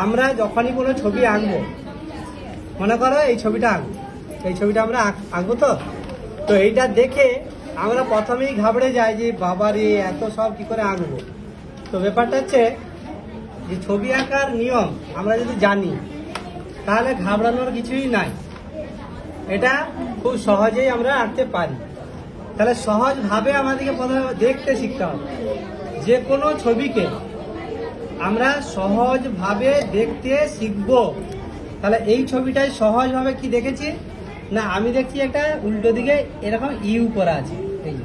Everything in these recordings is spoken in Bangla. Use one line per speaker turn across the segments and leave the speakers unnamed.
আমরা যখনই কোনো ছবি আঁকবো, মনে করো এই ছবিটা আঁকবো, এই ছবিটা আমরা আঁকবো, তো এইটা দেখে আমরা প্রথমেই ঘাবড়ে যাই যে বাবারে এত সব কি করে আঁকবো। তো ব্যাপারটা হচ্ছে যে ছবি আঁকার নিয়ম আমরা যদি জানি তাহলে ঘাবড়ানোর কিছুই নাই, এটা খুব সহজেই আমরা আঁকতে পারি। তাহলে সহজভাবে আমাদেরকে প্রথমে দেখতে শিখতে হবে। যে কোনো ছবিকে আমরা সহজভাবে দেখতে শিখব। তাহলে এই ছবিটাই সহজভাবে কি দেখেছি না, আমি দেখছি একটা উল্টো দিকে এরকম ইউ করা আছে, এই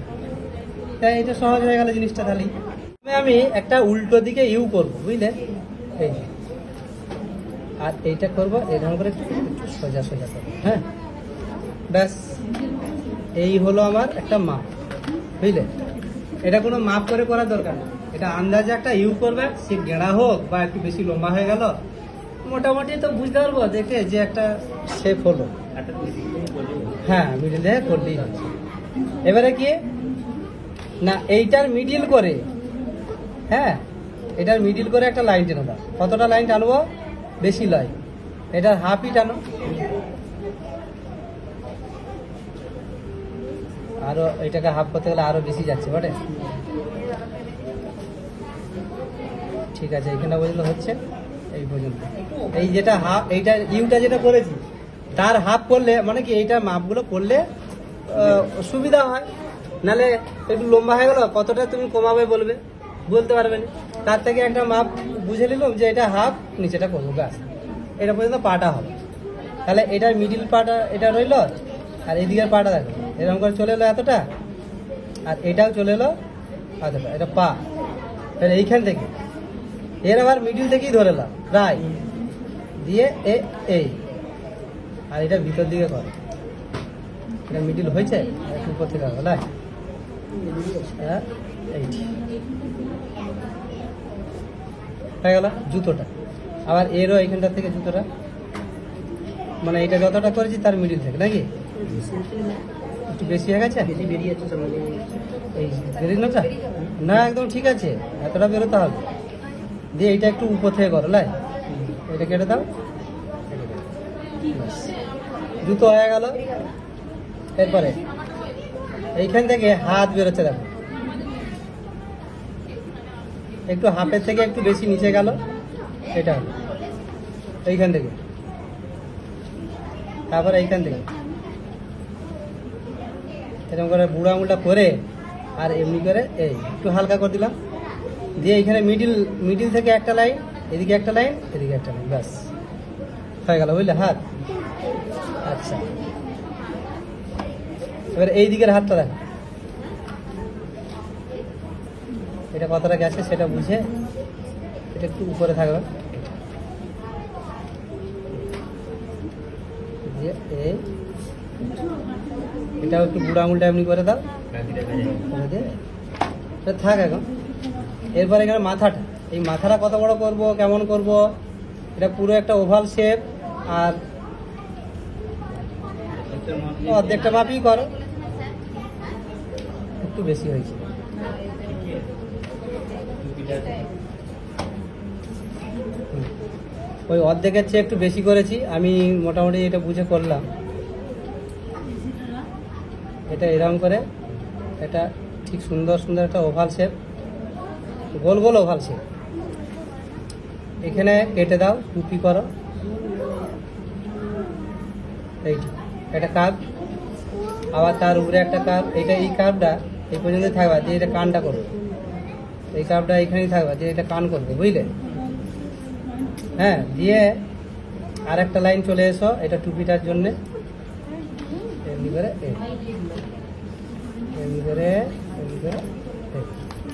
তাই এটা সহজ হয়ে গেল জিনিসটা। তাহলে আমি একটা উল্টো দিকে ইউ করব, বুঝলে, এই আর এইটা করব এরকম করে একটু সোজা সোজা করবো। হ্যাঁ, ব্যাস এই হলো আমার একটা মাপ, বুঝলে। এটা কোনো মাপ করে করার দরকার নেই, এটা আন্দাজে একটা ইউ করবে, সে গেঁড়া হোক বা একটু বেশি লম্বা হয়ে গেল, মোটামুটি তো বুঝতে পারবো দেখে যে একটা শেপ হলো। হ্যাঁ, মিডিল দিয়ে করলেই হচ্ছে। এবারে কি না, এইটার মিডিল করে, হ্যাঁ এটার মিডিল করে একটা লাইন টেনে দাও। কতটা লাইন টানবো? বেশি লাইন, এটার হাফই টানো। আরো এইটাকে হাফ করতে গেলে আরো বেশি যাচ্ছে বটে। ঠিক আছে, এইখানে পর্যন্ত হচ্ছে, এই পর্যন্ত। এই যেটা হাফ, এইটা ইউটা যেটা করেছি তার হাফ করলে মানে কি এইটা মাপগুলো করলে সুবিধা হয়, নালে একটু লম্বা হয়ে গেল, কতটা তুমি কমাবে বলতে পারবে না। তার থেকে একটা মাপ বুঝে নিলাম যে এটা হাফ, নিচেটা করবো, ব্যাস এটা পর্যন্ত পাটা হবে। তাহলে এটার মিডিল পাটা এটা রইল, আর এদিকের পাটা দেখো এরকম করে চলে এলো এতটা, আর এটাও চলে এলো এতটা, এটা পা। তাহলে এইখান থেকে এর আবার মিডিল থেকেই ধরে এলাম প্রায় দিয়ে এই, আর এটা ভিতর দিকে করে, এটা মিডিল হয়েছে, একটু উপর থেকে হবে না, এইটি হয়ে গেল জুতোটা। আবার এরও এইখানটার থেকে জুতোটা, মানে এটা যতটা করেছি তার মিডিল থেকে, নাকি একটু বেশি হয়ে গেছে? এই বেরিয়ে না, একদম ঠিক আছে, এতটা বেরোতে হবে। দিয়ে এইটা একটু উপর থেকে করো, লাই এটা কেটে দাও, জুতো হয়ে গেল। এরপরে এইখান থেকে হাত বেরোচ্ছে, দেখো একটু হাফের থেকে একটু বেশি নিচে গেল, এটা এইখান থেকে, তারপর এইখান থেকে এরকম করে বুড়ো আঙুলটা করে আর এমনি করে এই একটু হালকা করে দিলাম, দিয়ে এইখানে মিডিল থেকে একটা লাইন, এদিকে একটা লাইন, এদিকে একটা লাইন, ব্যাস হয়ে গেল, বুঝলে হাত। আচ্ছা, এবার এই দিকের হাতটা দেখো, এটা কতটা গেছে সেটা বুঝে এটা একটু উপরে থাকবে, দিয়ে এই এটাও একটু বুড়ো আঙুলটা এমনি করে দাও, থাক এখন। এরপরে এখানে মাথাটা, এই মাথাটা কত বড় করব, কেমন করব, এটা পুরো একটা ওভাল শেপ, আর অর্ধেকটা মাপই করো, একটু বেশি হয়েছে। ওই অর্ধেকের চেয়ে একটু বেশি করেছি আমি, মোটামুটি এটা বুঝে করলাম। এটা এরকম করে এটা ঠিক সুন্দর সুন্দর একটা ওভাল শেপ, গোল গোল ওভাল শেপ, এখানে কেটে দাও, টুপি করো, এইটা একটা কার্ভ, আবার তার উপরে একটা কার্ভ, এইটা এই কার্ভটা এই পর্যন্ত থাকবা, দিয়ে এটা কানটা করবে, এই কার্ভটা এইখানেই থাকবা, দিয়ে এটা কান করবে, বুঝলে। হ্যাঁ, দিয়ে আর একটা লাইন চলে এসো, এটা টুপিটার জন্যে, এমনি করে এমনি করে এমনি করে,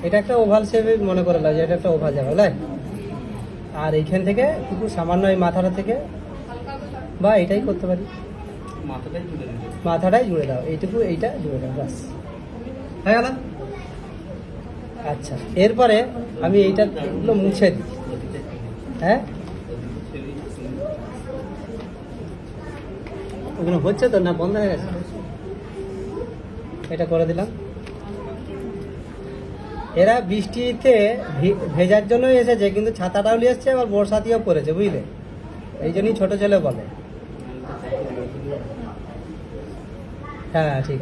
এটা একটা ওভাল শেপে মনে করে লাগে, এটা একটা ওভাল যাবে, লাই। আর এইখান থেকে একটু সামান্য এই মাথাটা থেকে, বা এটাই করতে পারি, মাথাটাই জুড়ে দাও, এইটুকু এইটা জুড়ে দাও, ব্যাস হয়ে গেল। আচ্ছা, এরপরে আমি এইটাগুলো মুছে দিই। হ্যাঁ, ওগুলো হচ্ছে তো না, বন্ধ হয়ে গেছে, এটা করে দিলাম। এরা বৃষ্টিতে ভেজার জন্য এসেছে, কিন্তু ছাতাটাও নিয়ে এসছে, আবার বর্ষাতেও পড়েছে, বুঝলে? এই জন্যই ছোট ছেলে বলে। হ্যাঁ ঠিক।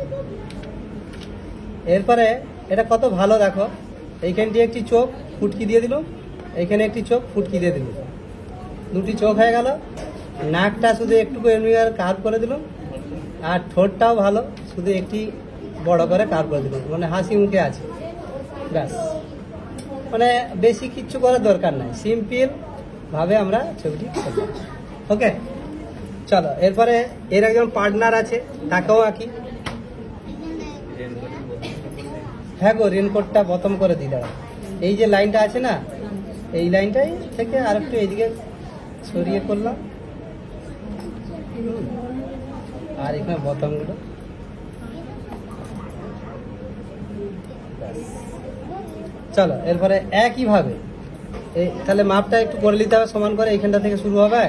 এরপরে এটা কত ভালো দেখো, এইখানটি একটি চোখ ফুটকি দিয়ে দিল, এইখানে একটি চোখ ফুটকি দিয়ে দিল, দুটি চোখ হয়ে গেল। নাকটা শুধু একটুকু এমনি কার্ভ করে দিল, আর ঠোঁটটাও ভালো, শুধু একটি বড় করে কার্ভ করে দিল, মানে হাসি মুখে আছে, ব্যাস। মানে বেশি কিচ্ছু করার দরকার নাই, সিম্পল ভাবে আমরা ছবিটি করলাম। ওকে, চলো এরপরে এর একজন পার্টনার আছে, তাকেও আঁকি। হ্যাঁ গো, রেনকোটটা বোতাম করে দিই, দাঁড়া। এই যে লাইনটা আছে না, এই লাইনটাই থেকে আর একটু এইদিকে সরিয়ে করলাম, আর এখানে বোতামগুলো, চলো এরপরে একইভাবে তাহলে মাপটা একটু করে নিতে হবে সমান করে, এইখানটা থেকে শুরু হবে,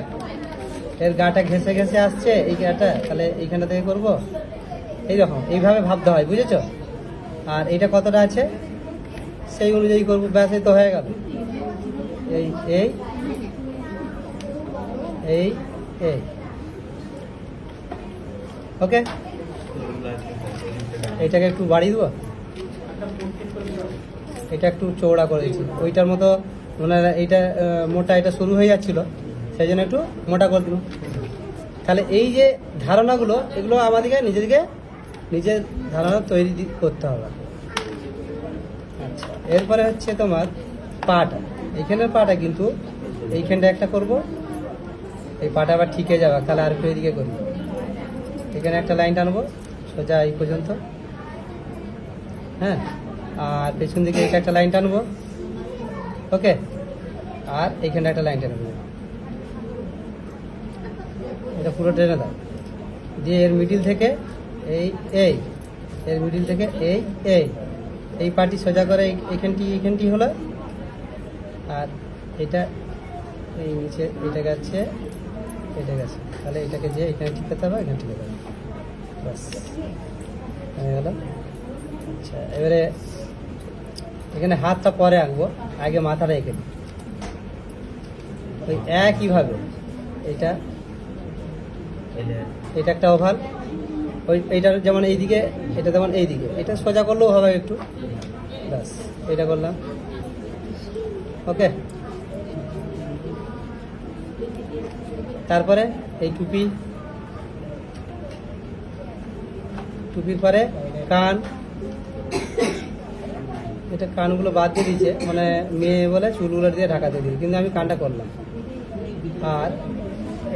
এর গাটা ঘেসে ঘেসে আসছে এই গাটা, তাহলে এইখানটা থেকে করবো এইরকম, এইভাবে ভাবতে হয়, বুঝেছো? আর এইটা কতটা আছে সেই অনুযায়ী করবো, ব্যাস, এই তো হয়ে গেল। এই এই এই এই ওকে, এইটাকে একটু বাড়িয়ে দেবো, এটা একটু চৌড়া করে দিচ্ছি, ওইটার মতো মানে এইটা মোটা, এটা শুরু হয়ে যাচ্ছিল, সেই জন্য একটু মোটা করে দিব। তাহলে এই যে ধারণাগুলো, এগুলো আমাদেরকে নিজের ধারণা তৈরি করতে হবে। আচ্ছা, এরপরে হচ্ছে তোমার পাটা, এইখানের পাটা কিন্তু এইখানটা একটা করব, এই পাটা আবার ঠিকে যাবে, তাহলে আর একটু এদিকে করি, এখানে একটা লাইন টানবো সোজা এই পর্যন্ত, হ্যাঁ, আর পেছন দিকে এটা একটা লাইন টানবো, ওকে, আর এইখানটা একটা লাইন টানবো, এটা পুরো টেনে দাও, দিয়ে এর মিডিল থেকে এই এই এর মিডিল থেকে এই এই এই পাটি সোজা করে এইখানটি হলো, আর এটা এই নিচে এটা গেছে, এটা গেছে, তাহলে এটাকে যে এখানে ঠিকাতে হবে, এখানে ঠিকাতে হবে, বাস হয়ে গেল। আচ্ছা, এবারে এখানে হাতটা পরে আঁকবো, আগে মাথাটা এঁকে দিই, ওই একইভাবে এটা একটা ওভাল, ওই এইটার যেমন এইদিকে, এটা যেমন এইদিকে, এটা সোজা করলেও হবে একটু, ব্যাস এটা করলাম, ওকে। তারপরে এই টুপির পরে কান, এটা কানগুলো বাদ দিয়ে দিয়েছে, মানে মেয়ে বলে চুলগুলো দিয়ে ঢাকা দিয়ে দিই, কিন্তু আমি কানটা করলাম। আর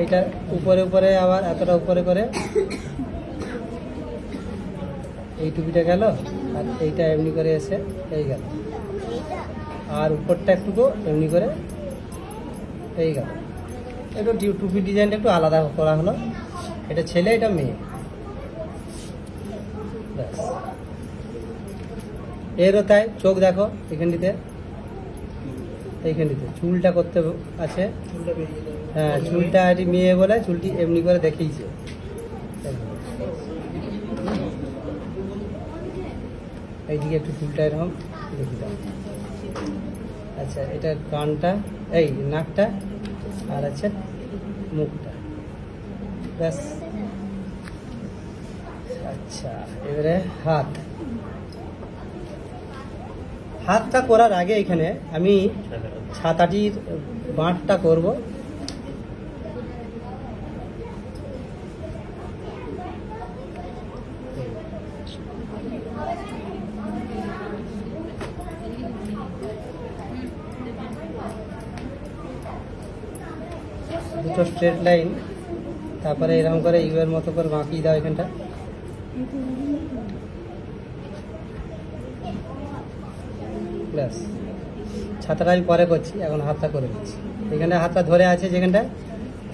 এইটা উপরে আবার এতটা উপরে করে এই টুপিটা গেল, আর এইটা এমনি করে এসে এই গেল, আর উপরটা একটু এমনি করে এই গেল, একটু টুপির ডিজাইনটা একটু আলাদা করা হলো, এটা ছেলে এটা মেয়ে, ব্যাস। এরও তাই, চোখ দেখো এইখানটিতে চুলটা করতে আছে, হ্যাঁ চুলটা এটি মেয়ে বলে চুলটি এমনি করে দেখিয়েছে, এইদিকে একটু চুলটা এরকম দেখি দাও। আচ্ছা, এটা কানটা, এই নাকটা, আর আছে মুখটা, ব্যাস। আচ্ছা, এবারে হাতটা করার আগে এখানে আমি ছাতাটির বাঁটটা করব, দুটো স্ট্রেট লাইন, তারপরে এরকম করে ইউএর মতো করে বাঁকিয়ে দাও এখানটা, ব্যাস। ছাতাটা আমি পরে করছি, এখন হাতটা করে দিচ্ছি। এখানে হাতটা ধরে আছে যেখানটা,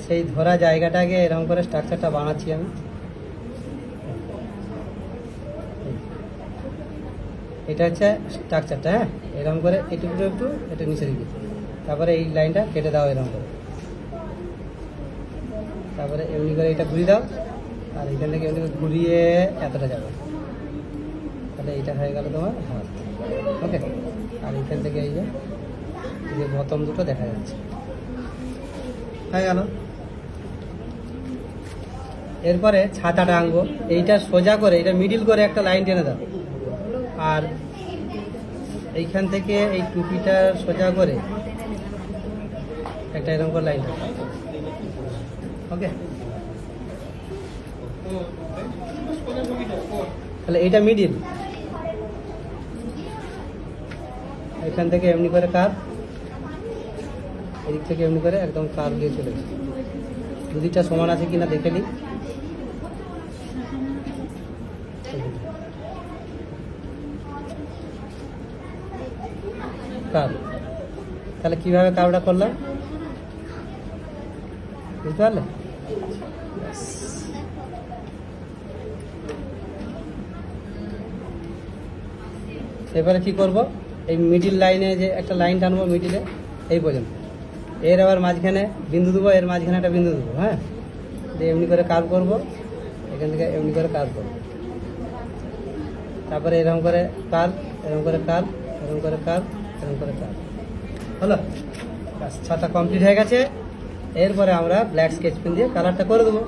সেই ধরা জায়গাটাকে এরকম করে স্ট্রাকচারটা বানাচ্ছি আমি। এটা হচ্ছে স্ট্রাকচারটা, হ্যাঁ, এরকম করে এটুকু একটু এটা নিচে দিকে, তারপরে এই লাইনটা কেটে দাও এরকম করে, তারপরে এমনি করে এটা ঘুরিয়ে দাও, আর এখান থেকে এমনি ঘুরিয়ে এতটা যাবে, তাহলে এইটা হয়ে গেল তোমার হাত, ওকে। আর এখান থেকে এই যে বোতাম দুটো দেখা যাচ্ছে, হয়ে গেল। এরপরে ছাতাটা আঁকবো, এইটা সোজা করে এটা মিডিল করে একটা লাইন টেনে দাও, আর এইখান থেকে এই টুপিটা সোজা করে একটা এরকম করে লাইন, ওকে। তাহলে এইটা মিডিল, এখান থেকে এমনি করে কার্ভ, এদিক থেকে এমনি করে একদম কার্ভ দিয়ে চলেছে। দুদিকটা সমান আছে কিনা দেখে নিই। কার্ভ, তাহলে কিভাবে কার্ভটা করলাম বুঝতে পারলে? এবারে কি করব, এই মিডিল লাইনে যে একটা লাইন টানবো মিডিলে এই পর্যন্ত, এর আবার মাঝখানে বিন্দু দেবো, এর মাঝখানে একটা বিন্দু দেবো, হ্যাঁ, দিয়ে এমনি করে কার্ভ করব, এখান থেকে এমনি করে কার্ভ করব, তারপরে এরকম করে কার্ভ, এরকম করে কার্ভ, এরকম করে কার্ভ, এরকম করে কার্ভ, হলো। ছাতা কমপ্লিট হয়ে গেছে। এরপরে আমরা ব্ল্যাক স্কেচ পেন দিয়ে কালারটা করে দেবো।